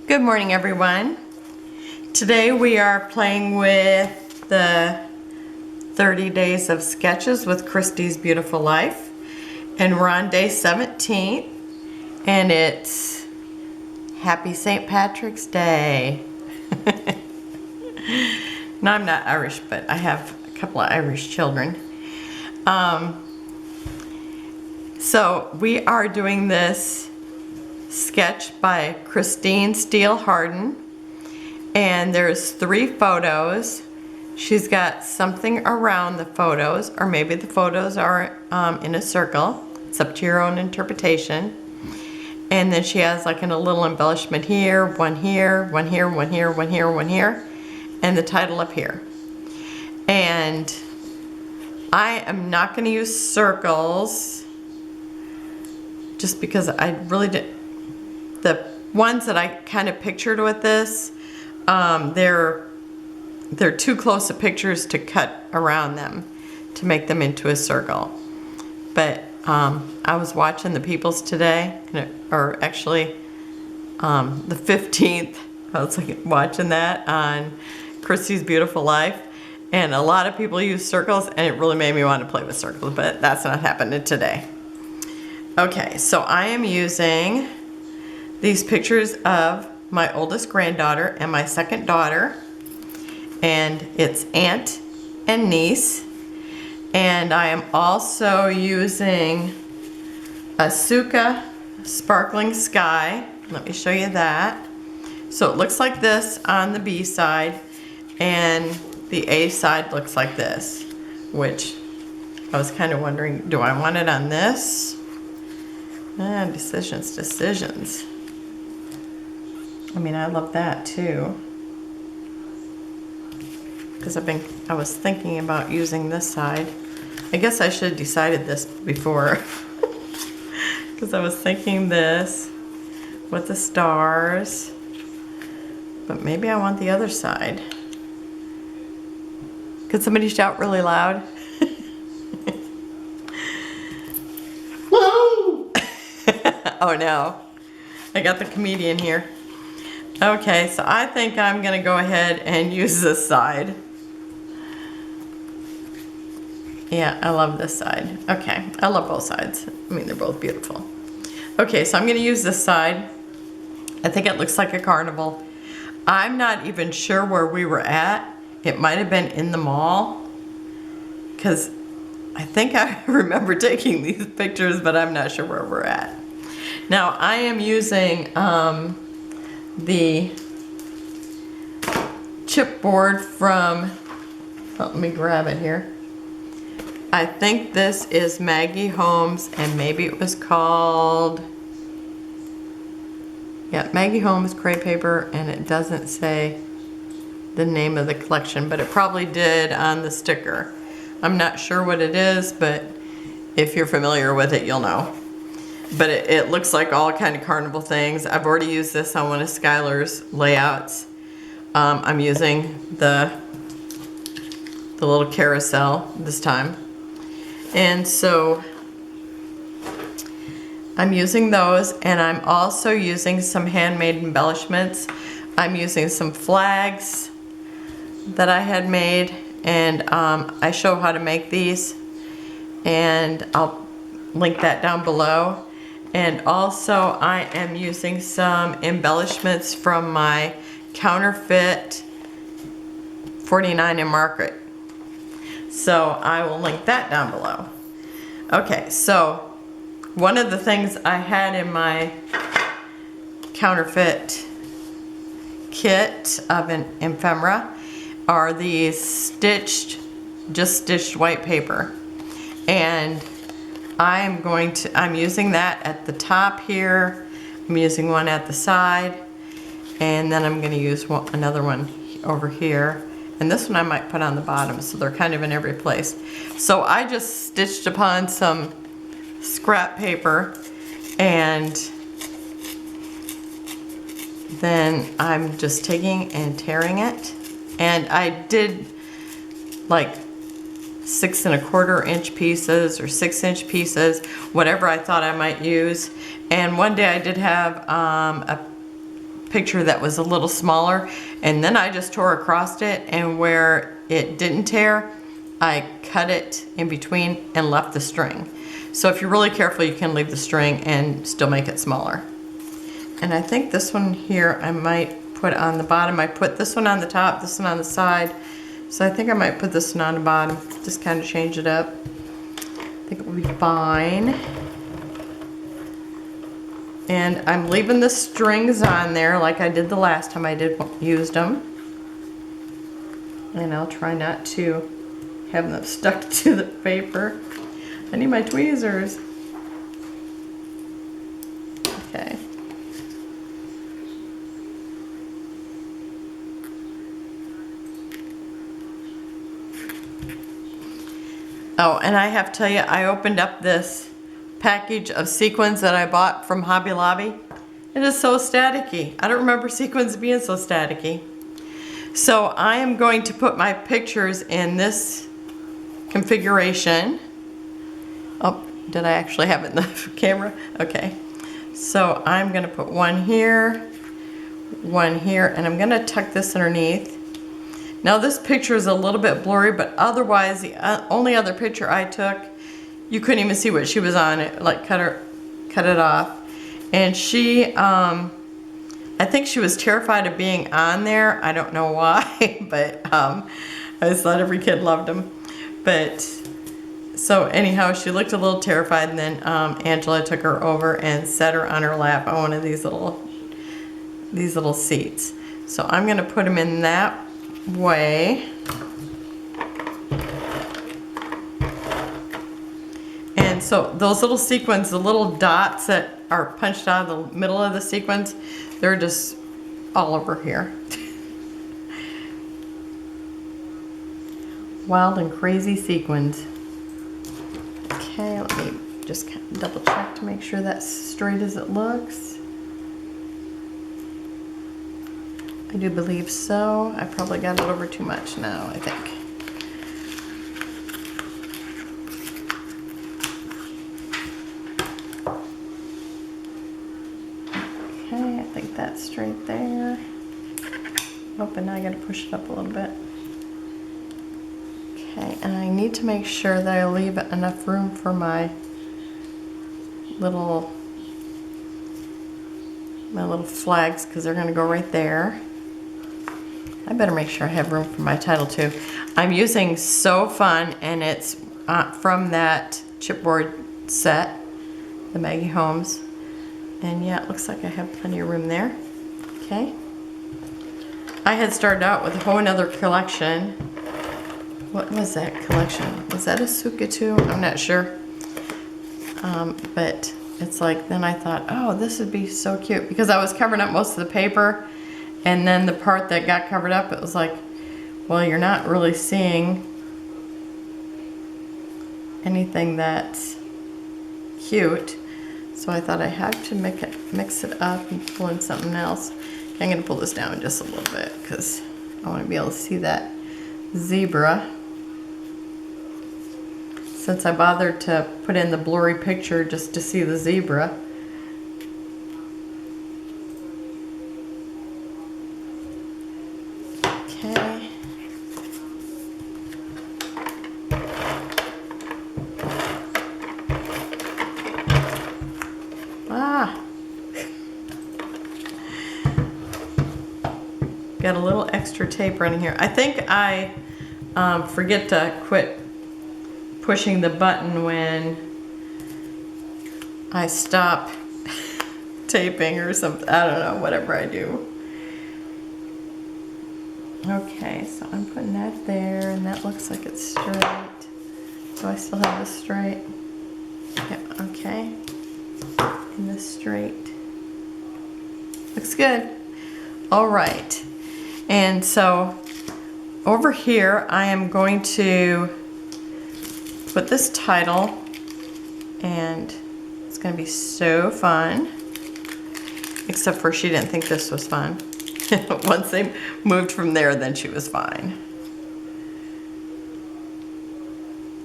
Good morning, everyone. Today we are playing with the 30 Days of Sketches with Christy's Beautiful Life, and we're on day 17, and it's Happy St. Patrick's Day. No, I'm not Irish, but I have a couple of Irish children. So we are doing this sketch by Christine Steele Harden, and there's 3 photos. She's got something around the photos, or maybe the photos are in a circle. It's up to your own interpretation. And then she has like a little embellishment here, one here, one here, one here, one here, one here, and the title up here. And I am not going to use circles just because I really did. The ones that I kind of pictured with this, they're too close to pictures to cut around them to make them into a circle. But I was watching the Peoples today, or actually the 15th, I was watching that on Christy's Beautiful Life, and a lot of people use circles, and it really made me want to play with circles, but that's not happening today. Okay, so I am using these pictures of my oldest granddaughter and my second daughter, and it's aunt and niece. And I am also using Asuka Sparkly Sky. Let me show you that. So it looks like this on the B side, and the A side looks like this, which I was kind of wondering, do I want it on this? Decisions. I mean, I love that too, because I was thinking about using this side. I guess I should have decided this before, because I was thinking this with the stars, but maybe I want the other side. Could somebody shout really loud? Oh no, I got the comedian here. Okay, so I think I'm gonna go ahead and use this side. Yeah, I love this side. Okay, I love both sides. I mean, they're both beautiful. Okay, so I'm gonna use this side. I think it looks like a carnival. I'm not even sure where we were at. It might have been in the mall, because I think I remember taking these pictures, but I'm not sure where we're at. Now, I am using the chipboard from, let me grab it here. I think this is Maggie Holmes, and maybe it was called, yeah, Maggie Holmes Cray Paper, and it doesn't say the name of the collection, but it probably did on the sticker. I'm not sure what it is, but if you're familiar with it, you'll know. But it looks like all kind of carnival things. I've already used this on one of Skylar's layouts. I'm using the little carousel this time. And so I'm using those, and I'm also using some handmade embellishments. I'm using some flags that I had made, and I show how to make these, and I'll link that down below. And also I am using some embellishments from my Counterfeit 49 in Market. So I will link that down below. Okay, so one of the things I had in my Counterfeit kit of an ephemera are these just stitched white paper. And I'm using that at the top here. I'm using one at the side, and then I'm going to use another one over here. And this one I might put on the bottom, so they're kind of in every place. So I just stitched upon some scrap paper, and then I'm just taking and tearing it. And I did like 6 1/4 inch pieces or 6 inch pieces, whatever I thought I might use. And one day I did have a picture that was a little smaller, and then I just tore across it, and where it didn't tear, I cut it in between and left the string. So if you're really careful, you can leave the string and still make it smaller. And I think this one here I might put on the bottom. I put this one on the top, this one on the side. So I think I might put this one on the bottom, just kind of change it up. I think it will be fine. And I'm leaving the strings on there like I did the last time I used them. And I'll try not to have them stuck to the paper. I need my tweezers. Okay. Oh, and I have to tell you, I opened up this package of sequins that I bought from Hobby Lobby. It is so staticky. I don't remember sequins being so staticky. So I am going to put my pictures in this configuration. Oh, did I actually have it in the camera? Okay. So I'm going to put one here, and I'm going to tuck this underneath. Now this picture is a little bit blurry, but otherwise the only other picture I took, you couldn't even see what she was on. It like cut it off. And she, I think she was terrified of being on there. I don't know why, but I just thought every kid loved them. But so anyhow, she looked a little terrified, and then Angela took her over and set her on her lap on one of these little seats. So I'm going to put them in that way. And so those little sequins, the little dots that are punched out of the middle of the sequins, they're just all over here. Wild and crazy sequins. Okay, let me just kind of double check to make sure that's straight as it looks. I do believe so. I probably got it over too much now, I think. Okay, I think that's straight there. Oh, and now I gotta push it up a little bit. Okay, and I need to make sure that I leave enough room for my little flags, because they're gonna go right there. I better make sure I have room for my title too. I'm using So Fun, and it's from that chipboard set, the Maggie Holmes. And yeah, it looks like I have plenty of room there. Okay. I had started out with a whole another collection. What was that collection? Was that Asuka too? I'm not sure. But it's like, then I thought, oh, this would be so cute, because I was covering up most of the paper. And then the part that got covered up, it was like, well, you're not really seeing anything that's cute. So I thought I had to mix it up and pull in something else. Okay, I'm going to pull this down just a little bit, because I want to be able to see that zebra. Since I bothered to put in the blurry picture just to see the zebra. Okay. Got a little extra tape running here. I think I forget to quit pushing the button when I stop taping or something. I don't know, whatever I do. Okay, so I'm putting that there, and that looks like it's straight. Do I still have this straight? Yep, okay. And this straight. Looks good. All right. And so over here, I am going to put this title, and it's going to be So Fun. Except for she didn't think this was fun. Once they moved from there, then she was fine.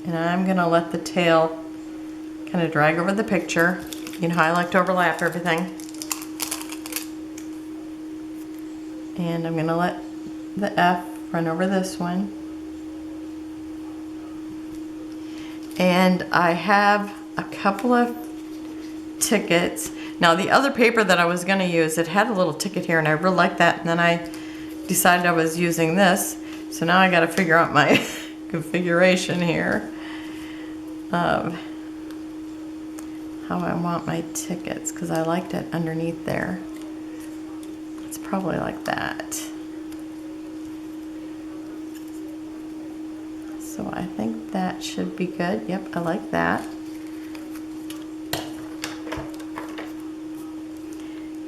And I'm going to let the tail kind of drag over the picture. You know how I like to overlap everything. And I'm gonna let the F run over this one. And I have a couple of tickets. Now the other paper that I was gonna use, it had a little ticket here and I really liked that, and then I decided I was using this. So now I gotta figure out my configuration here of how I want my tickets, because I liked it underneath there. It's probably like that. So I think that should be good. Yep, I like that.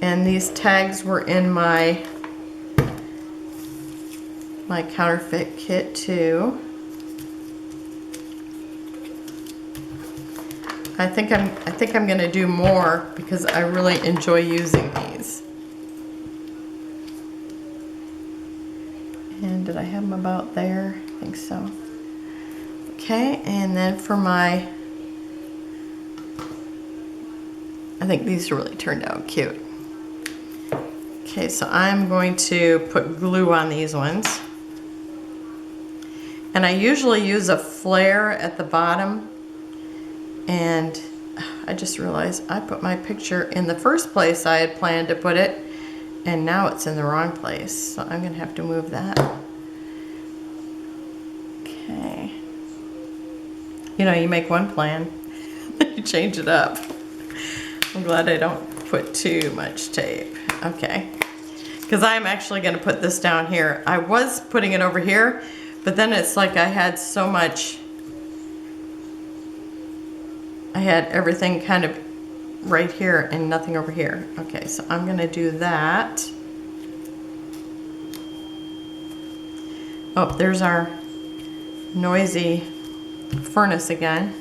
And these tags were in my counterfeit kit too. I think I'm gonna do more because I really enjoy using these. And did I have them about there? I think so. Okay, and then for my, I think these really turned out cute. Okay, so I'm going to put glue on these ones. And I usually use a flare at the bottom. And I just realized I put my picture in the first place I had planned to put it, and now it's in the wrong place. So I'm gonna have to move that. Okay. You know, you make one plan, you change it up. I'm glad I don't put too much tape. Okay. Because I'm actually gonna put this down here. I was putting it over here, but then it's like I had so much, I had everything kind of right here and nothing over here. Okay, so I'm gonna do that. Oh, there's our noisy furnace again.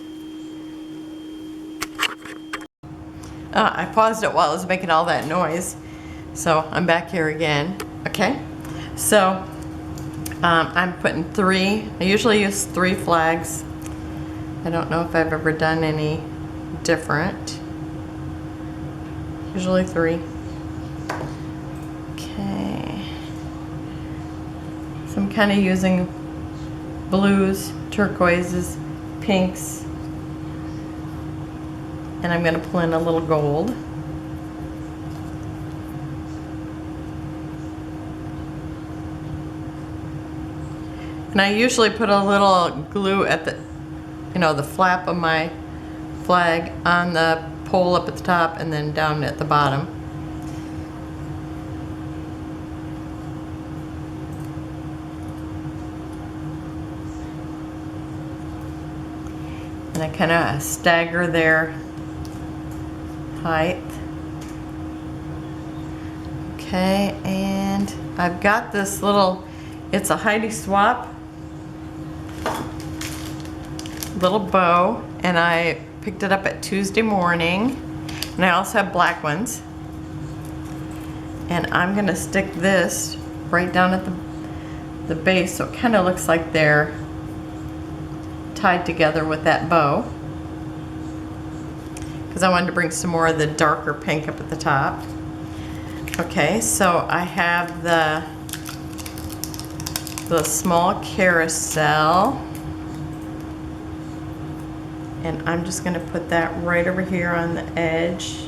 I paused it while I was making all that noise. So I'm back here again. Okay, so I'm putting 3, I usually use 3 flags. I don't know if I've ever done any different. Usually 3. Okay. So I'm kind of using blues, turquoises, pinks, and I'm going to pull in a little gold. And I usually put a little glue at the, you know, the flap of my flag on the pole up at the top and then down at the bottom. And I kind of stagger their height. Okay, and I've got this little, it's a Heidi Swapp little bow, and I picked it up at Tuesday morning, and I also have black ones, and I'm gonna stick this right down at the base so it kind of looks like they're tied together with that bow, because I wanted to bring some more of the darker pink up at the top. Okay, so I have the small carousel, and I'm just going to put that right over here on the edge.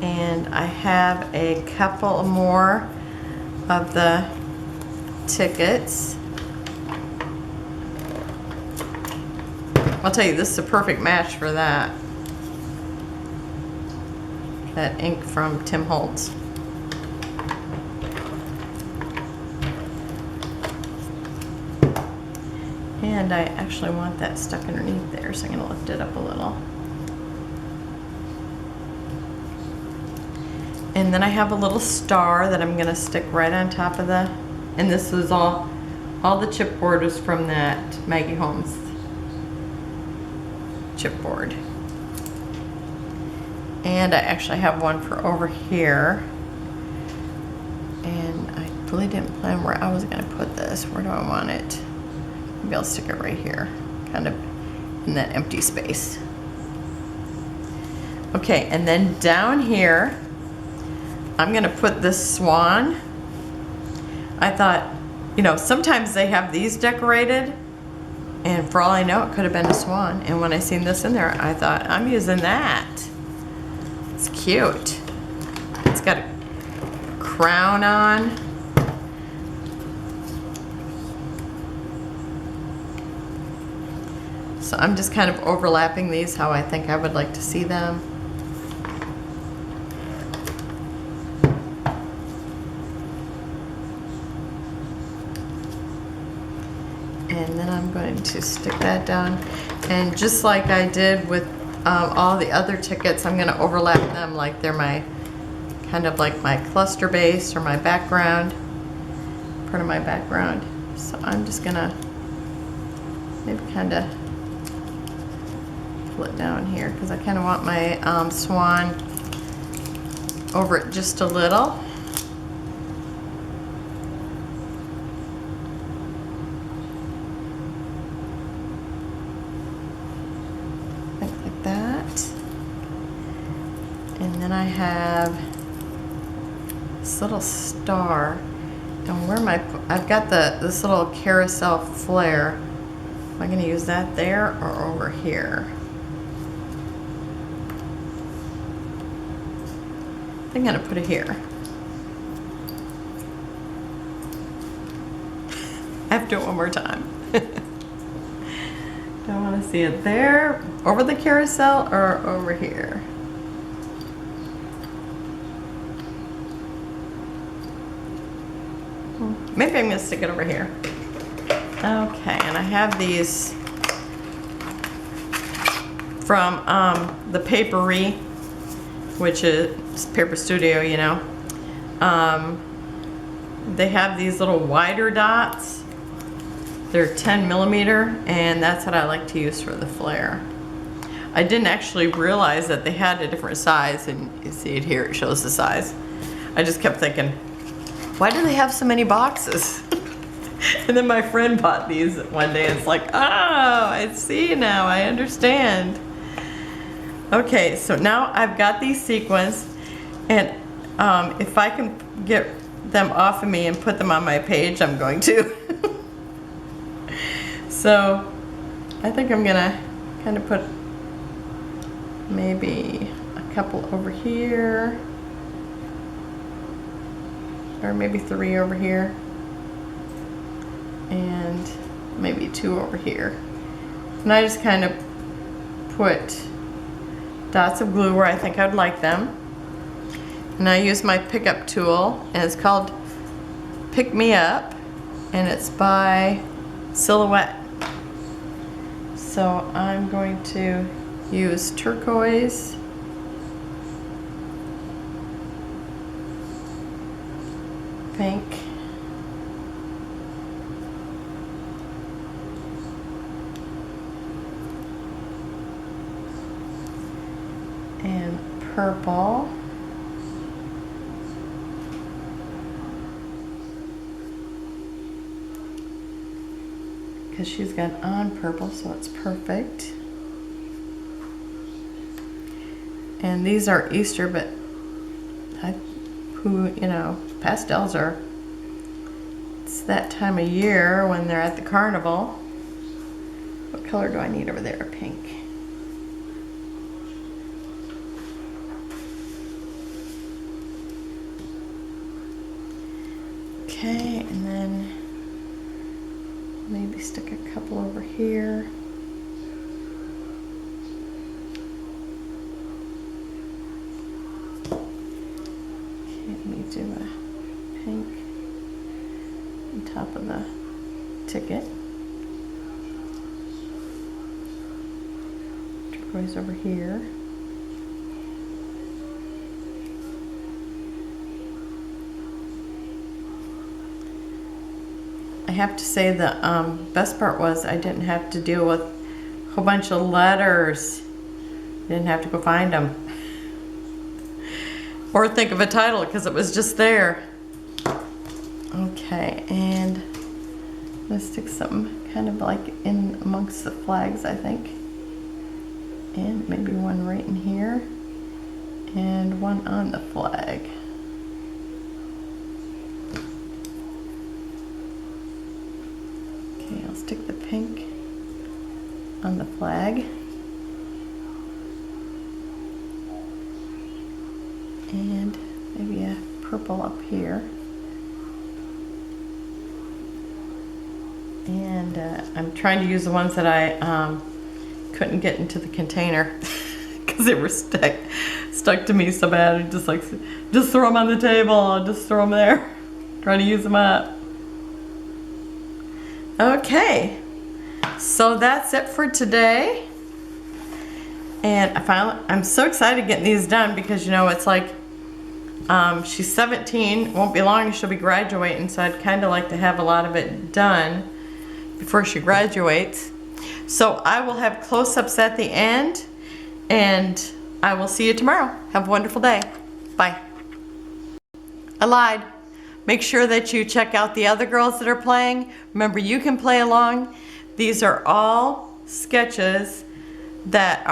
And I have a couple more of the tickets. I'll tell you, this is a perfect match for that. That ink from Tim Holtz. And I actually want that stuck underneath there, so I'm going to lift it up a little. And then I have a little star that I'm going to stick right on top of the, and this is all the chipboard is from that Maggie Holmes chipboard. And I actually have one for over here. And I really didn't plan where I was going to put this. Where do I want it? Maybe I'll stick it right here, kind of in that empty space. Okay, and then down here, I'm gonna put this swan. I thought, you know, sometimes they have these decorated, and for all I know, it could have been a swan. And when I seen this in there, I thought, I'm using that. It's cute. It's got a crown on. So I'm just kind of overlapping these how I think I would like to see them. And then I'm going to stick that down. And just like I did with all the other tickets, I'm going to overlap them like they're my, kind of like my cluster base or my background, part of my background. So I'm just going to maybe kind of pull it down here because I kind of want my swan over it just a little. Like that. And then I have this little star. And where my, I've got this little carousel flare. Am I going to use that there or over here? I'm going to put it here. I have to do it one more time. I want to see it there, over the carousel, or over here. Maybe I'm going to stick it over here. Okay, and I have these from the Papery, which is Paper Studio, you know. They have these little wider dots. They're 10 millimeter, and that's what I like to use for the flare. I didn't actually realize that they had a different size, and you see it here, it shows the size. I just kept thinking, why do they have so many boxes? And then my friend bought these one day, and it's like, oh, I see now, I understand. Okay, so now I've got these sequins, and if I can get them off of me and put them on my page, I'm going to. So I think I'm gonna kind of put maybe a couple over here, or maybe 3 over here, and maybe 2 over here. And I just kind of put dots of glue where I think I'd like them. And I use my pickup tool, and it's called Pick Me Up, and it's by Silhouette. So I'm going to use turquoise, pink, and purple. Because she's got on purple, so it's perfect. And these are Easter, but you know, pastels are, it's that time of year when they're at the carnival. What color do I need over there? Pink. Okay, and then maybe stick a couple over here. Okay, let me do a pink on top of the ticket. Turquoise over here. I have to say the best part was I didn't have to deal with a whole bunch of letters. Didn't have to go find them. Or think of a title because it was just there. Okay, and let's stick something kind of like in amongst the flags, I think. And maybe one right in here. one on the flag. Okay, I'll stick the pink on the flag. And maybe a purple up here. And I'm trying to use the ones that I couldn't get into the container because they were stuck to me so bad. I just throw them on the table, just throw them there, try to use them up. Okay, so that's it for today. And I'm so excited getting these done because, you know, it's like she's 17, won't be long, she'll be graduating, so I'd kind of like to have a lot of it done before she graduates. So I will have close-ups at the end, and I will see you tomorrow. Have a wonderful day. Bye. I lied. Make sure that you check out the other girls that are playing. Remember, you can play along. These are all sketches that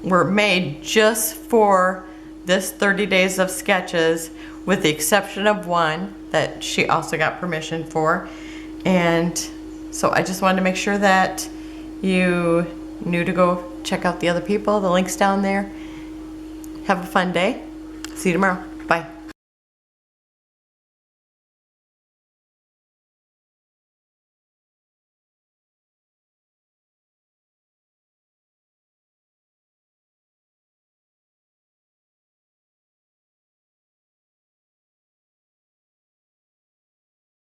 were made just for this 30 days of sketches, with the exception of one that she also got permission for. And so I just wanted to make sure that you knew to go check out the other people. The link's down there. Have a fun day. See you tomorrow. Bye.